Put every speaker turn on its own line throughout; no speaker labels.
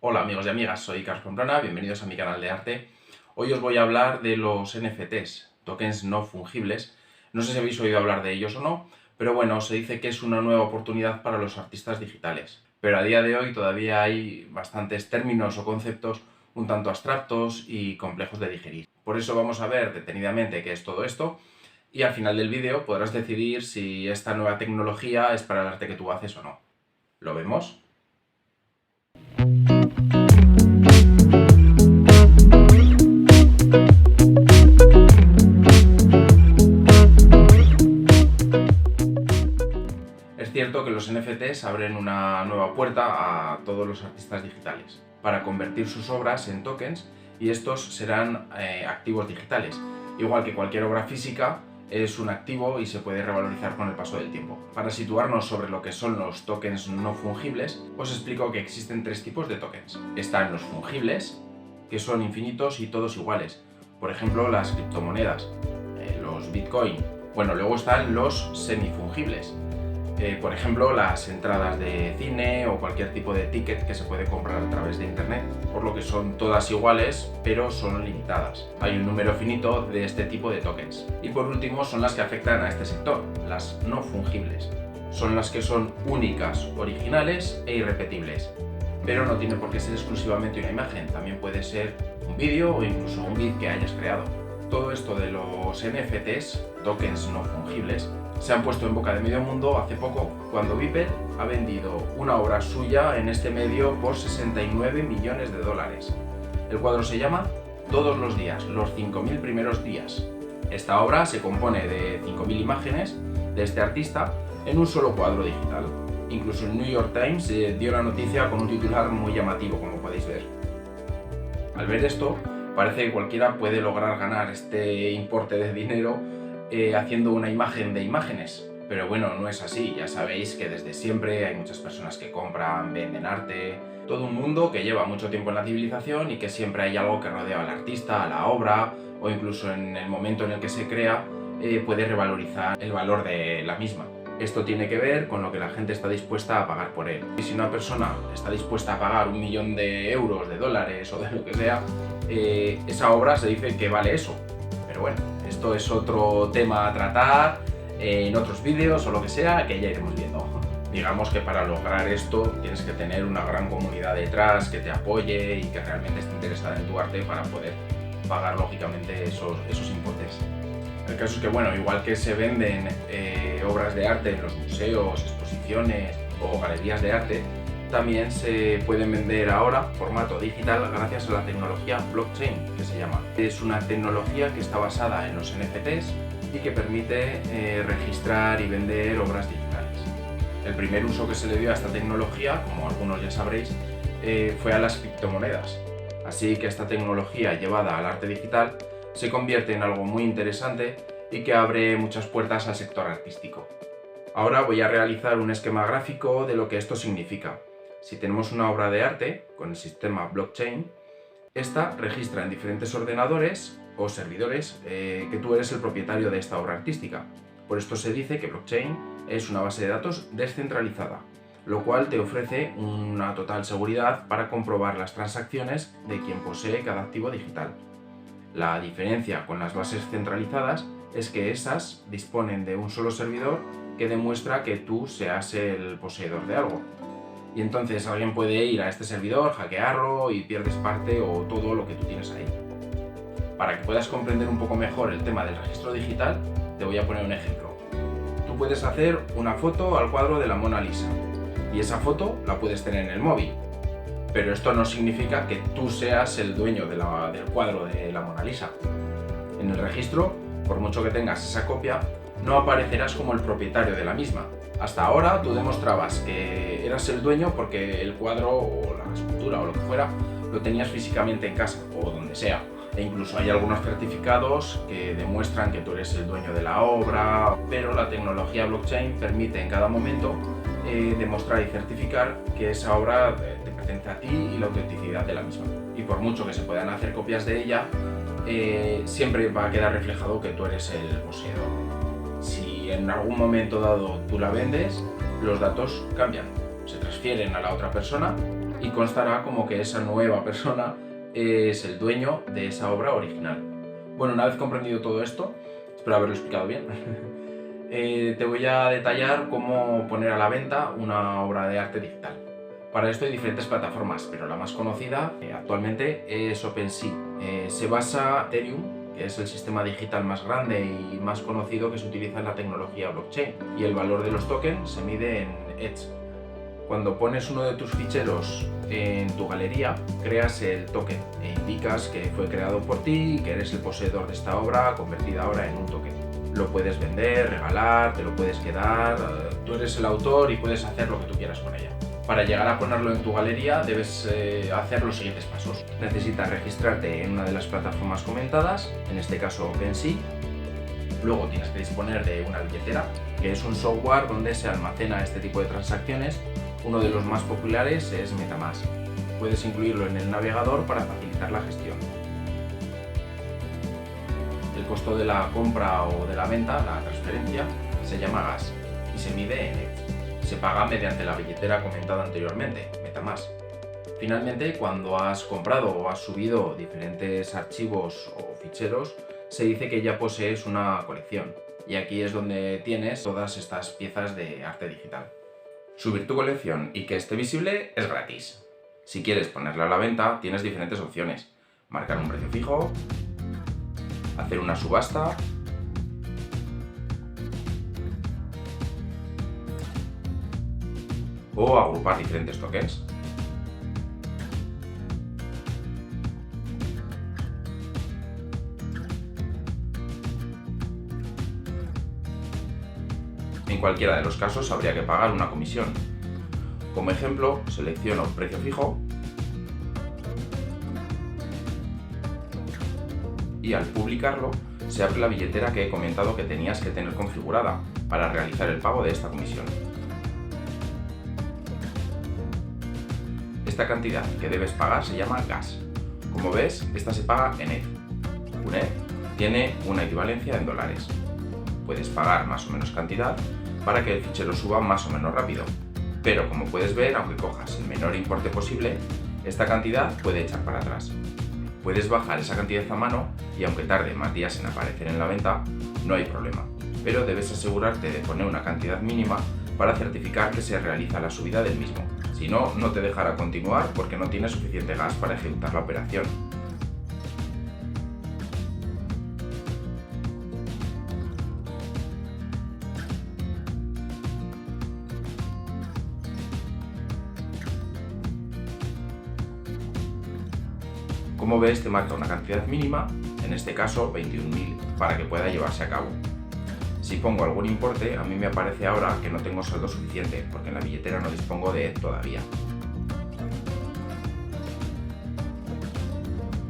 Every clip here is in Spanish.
Hola amigos y amigas, soy Carlos Pamplona, bienvenidos a mi canal de arte. Hoy os voy a hablar de los NFTs, tokens no fungibles. No sé si habéis oído hablar de ellos o no, pero bueno, se dice que es una nueva oportunidad para los artistas digitales. Pero a día de hoy todavía hay bastantes términos o conceptos un tanto abstractos y complejos de digerir. Por eso vamos a ver detenidamente qué es todo esto y al final del vídeo podrás decidir si esta nueva tecnología es para el arte que tú haces o no. ¿Lo vemos? Es cierto que los NFTs abren una nueva puerta a todos los artistas digitales para convertir sus obras en tokens y estos serán activos digitales. Igual que cualquier obra física, es un activo y se puede revalorizar con el paso del tiempo. Para situarnos sobre lo que son los tokens no fungibles, os explico que existen tres tipos de tokens. Están los fungibles, que son infinitos y todos iguales. Por ejemplo, las criptomonedas, los Bitcoin. Bueno, luego están los semifungibles. Por ejemplo, las entradas de cine o cualquier tipo de ticket que se puede comprar a través de internet, por lo que son todas iguales, pero son limitadas. Hay un número finito de este tipo de tokens. Y por último, son las que afectan a este sector, las no fungibles. Son las que son únicas, originales e irrepetibles. Pero no tiene por qué ser exclusivamente una imagen, también puede ser un vídeo o incluso un GIF que hayas creado. Todo esto de los NFTs, tokens no fungibles, se han puesto en boca de medio mundo hace poco, cuando Beeple ha vendido una obra suya en este medio por 69 millones de dólares. El cuadro se llama Todos los días, los 5.000 primeros días. Esta obra se compone de 5.000 imágenes de este artista en un solo cuadro digital. Incluso el New York Times dio la noticia con un titular muy llamativo, como podéis ver. Al ver esto, parece que cualquiera puede lograr ganar este importe de dinero haciendo una imagen de imágenes. Pero bueno, no es así. Ya sabéis que desde siempre hay muchas personas que compran, venden arte, todo un mundo que lleva mucho tiempo en la civilización y que siempre hay algo que rodea al artista, a la obra, o incluso en el momento en el que se crea, puede revalorizar el valor de la misma. Esto tiene que ver con lo que la gente está dispuesta a pagar por él. Y si una persona está dispuesta a pagar 1.000.000 de euros, de dólares o de lo que sea, esa obra se dice que vale eso. Pero bueno, esto es otro tema a tratar en otros vídeos o lo que sea, que ya iremos viendo. Digamos que para lograr esto tienes que tener una gran comunidad detrás que te apoye y que realmente esté interesada en tu arte para poder pagar lógicamente esos importes. El caso es que, bueno, igual que se venden obras de arte en los museos, exposiciones o galerías de arte, también se pueden vender ahora formato digital gracias a la tecnología blockchain, que se llama. Es una tecnología que está basada en los NFTs y que permite registrar y vender obras digitales. El primer uso que se le dio a esta tecnología, como algunos ya sabréis, fue a las criptomonedas. Así que esta tecnología llevada al arte digital se convierte en algo muy interesante y que abre muchas puertas al sector artístico. Ahora voy a realizar un esquema gráfico de lo que esto significa. Si tenemos una obra de arte con el sistema blockchain, esta registra en diferentes ordenadores o servidores que tú eres el propietario de esta obra artística. Por esto se dice que blockchain es una base de datos descentralizada, lo cual te ofrece una total seguridad para comprobar las transacciones de quien posee cada activo digital. La diferencia con las bases centralizadas es que esas disponen de un solo servidor que demuestra que tú seas el poseedor de algo. Y entonces alguien puede ir a este servidor, hackearlo y pierdes parte o todo lo que tú tienes ahí. Para que puedas comprender un poco mejor el tema del registro digital, te voy a poner un ejemplo. Tú puedes hacer una foto al cuadro de la Mona Lisa y esa foto la puedes tener en el móvil. Pero esto no significa que tú seas el dueño del cuadro de la Mona Lisa. En el registro, por mucho que tengas esa copia, no aparecerás como el propietario de la misma. Hasta ahora tú demostrabas que eras el dueño porque el cuadro o la escultura o lo que fuera lo tenías físicamente en casa o donde sea. E incluso hay algunos certificados que demuestran que tú eres el dueño de la obra, pero la tecnología blockchain permite en cada momento demostrar y certificar que esa obra te pertenece a ti y la autenticidad de la misma. Y por mucho que se puedan hacer copias de ella, siempre va a quedar reflejado que tú eres el poseedor. Si en algún momento dado tú la vendes, los datos cambian, se transfieren a la otra persona y constará como que esa nueva persona es el dueño de esa obra original. Bueno, una vez comprendido todo esto, espero haberlo explicado bien, te voy a detallar cómo poner a la venta una obra de arte digital. Para esto hay diferentes plataformas, pero la más conocida actualmente es OpenSea. Se basa en Ethereum, que es el sistema digital más grande y más conocido que se utiliza en la tecnología blockchain, y el valor de los tokens se mide en ETH. Cuando pones uno de tus ficheros en tu galería, creas el token e indicas que fue creado por ti y que eres el poseedor de esta obra convertida ahora en un token. Lo puedes vender, regalar, te lo puedes quedar, tú eres el autor y puedes hacer lo que tú quieras con ella. Para llegar a ponerlo en tu galería debes hacer los siguientes pasos. Necesitas registrarte en una de las plataformas comentadas, en este caso OpenSea. Luego tienes que disponer de una billetera, que es un software donde se almacena este tipo de transacciones. Uno de los más populares es MetaMask. Puedes incluirlo en el navegador para facilitar la gestión. El costo de la compra o de la venta, la transferencia, se llama gas y se mide en ETH. Se paga mediante la billetera comentada anteriormente, MetaMask. Finalmente, cuando has comprado o has subido diferentes archivos o ficheros, se dice que ya posees una colección. Y aquí es donde tienes todas estas piezas de arte digital. Subir tu colección y que esté visible es gratis. Si quieres ponerla a la venta, tienes diferentes opciones. Marcar un precio fijo, hacer una subasta, o agrupar diferentes tokens. En cualquiera de los casos habría que pagar una comisión. Como ejemplo, selecciono precio fijo y al publicarlo se abre la billetera que he comentado que tenías que tener configurada para realizar el pago de esta comisión. Esta cantidad que debes pagar se llama gas. Como ves, esta se paga en ETH. Un ETH tiene una equivalencia en dólares. Puedes pagar más o menos cantidad para que el fichero suba más o menos rápido. Pero como puedes ver, aunque cojas el menor importe posible, esta cantidad puede echar para atrás. Puedes bajar esa cantidad a mano y aunque tarde más días en aparecer en la venta, no hay problema. Pero debes asegurarte de poner una cantidad mínima para certificar que se realiza la subida del mismo. Si no, no te dejará continuar porque no tienes suficiente gas para ejecutar la operación. Como ves, te marca una cantidad mínima, en este caso 21.000, para que pueda llevarse a cabo. Si pongo algún importe, a mí me aparece ahora que no tengo saldo suficiente, porque en la billetera no dispongo de ETH todavía.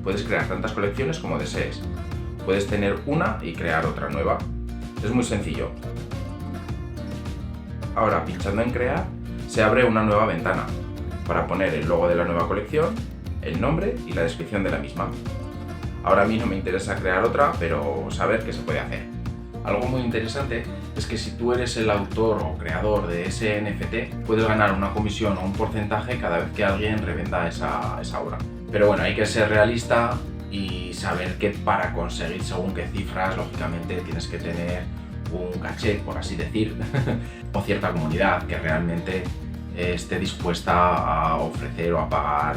Puedes crear tantas colecciones como desees. Puedes tener una y crear otra nueva. Es muy sencillo. Ahora, pinchando en crear, se abre una nueva ventana para poner el logo de la nueva colección, el nombre y la descripción de la misma. Ahora a mí no me interesa crear otra, pero saber qué se puede hacer. Algo muy interesante es que si tú eres el autor o creador de ese NFT, puedes ganar una comisión o un porcentaje cada vez que alguien revenda esa obra. Pero bueno, hay que ser realista y saber que para conseguir según qué cifras, lógicamente tienes que tener un caché, por así decir, o cierta comunidad que realmente esté dispuesta a ofrecer o a pagar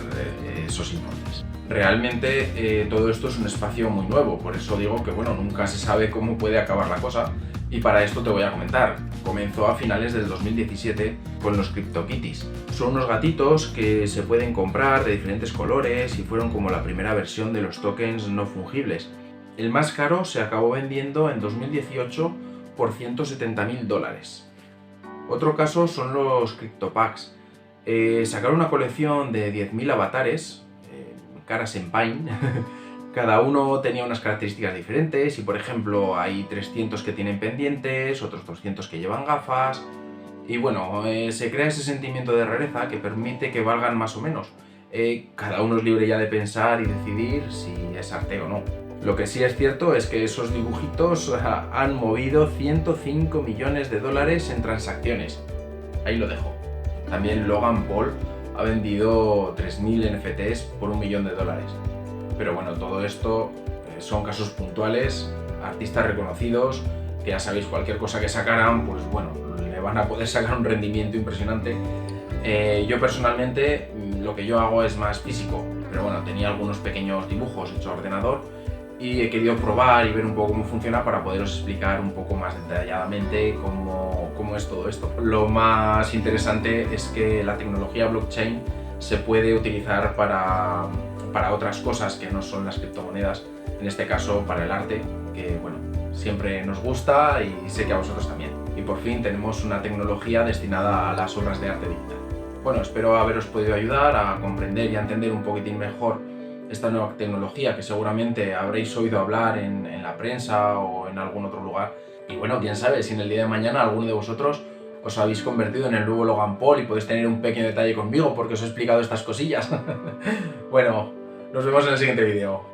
esos importes. Realmente todo esto es un espacio muy nuevo, por eso digo que bueno, nunca se sabe cómo puede acabar la cosa y para esto te voy a comentar. Comenzó a finales del 2017 con los CryptoKitties. Son unos gatitos que se pueden comprar de diferentes colores y fueron como la primera versión de los tokens no fungibles. El más caro se acabó vendiendo en 2018 por $170.000. Otro caso son los CryptoPunks. Sacaron una colección de 10.000 avatares, caras en Paint. Cada uno tenía unas características diferentes y por ejemplo hay 300 que tienen pendientes, otros 200 que llevan gafas y bueno, se crea ese sentimiento de rareza que permite que valgan más o menos. Cada uno es libre ya de pensar y decidir si es arte o no. Lo que sí es cierto es que esos dibujitos han movido $105 millones en transacciones. Ahí lo dejo. También Logan Paul ha vendido 3.000 NFTs por $1 millón. Pero bueno, todo esto son casos puntuales, artistas reconocidos, que ya sabéis, cualquier cosa que sacaran, pues bueno, le van a poder sacar un rendimiento impresionante. Yo personalmente lo que yo hago es más físico, pero bueno, tenía algunos pequeños dibujos hechos a ordenador y he querido probar y ver un poco cómo funciona para poderos explicar un poco más detalladamente cómo es todo esto. Lo más interesante es que la tecnología blockchain se puede utilizar para otras cosas que no son las criptomonedas, en este caso para el arte, que bueno, siempre nos gusta y sé que a vosotros también. Y por fin tenemos una tecnología destinada a las obras de arte digital. Bueno, espero haberos podido ayudar a comprender y a entender un poquitín mejor esta nueva tecnología que seguramente habréis oído hablar en la prensa o en algún otro lugar. Y bueno, quién sabe si en el día de mañana alguno de vosotros os habéis convertido en el nuevo Logan Paul y podéis tener un pequeño detalle conmigo porque os he explicado estas cosillas. Bueno, nos vemos en el siguiente vídeo.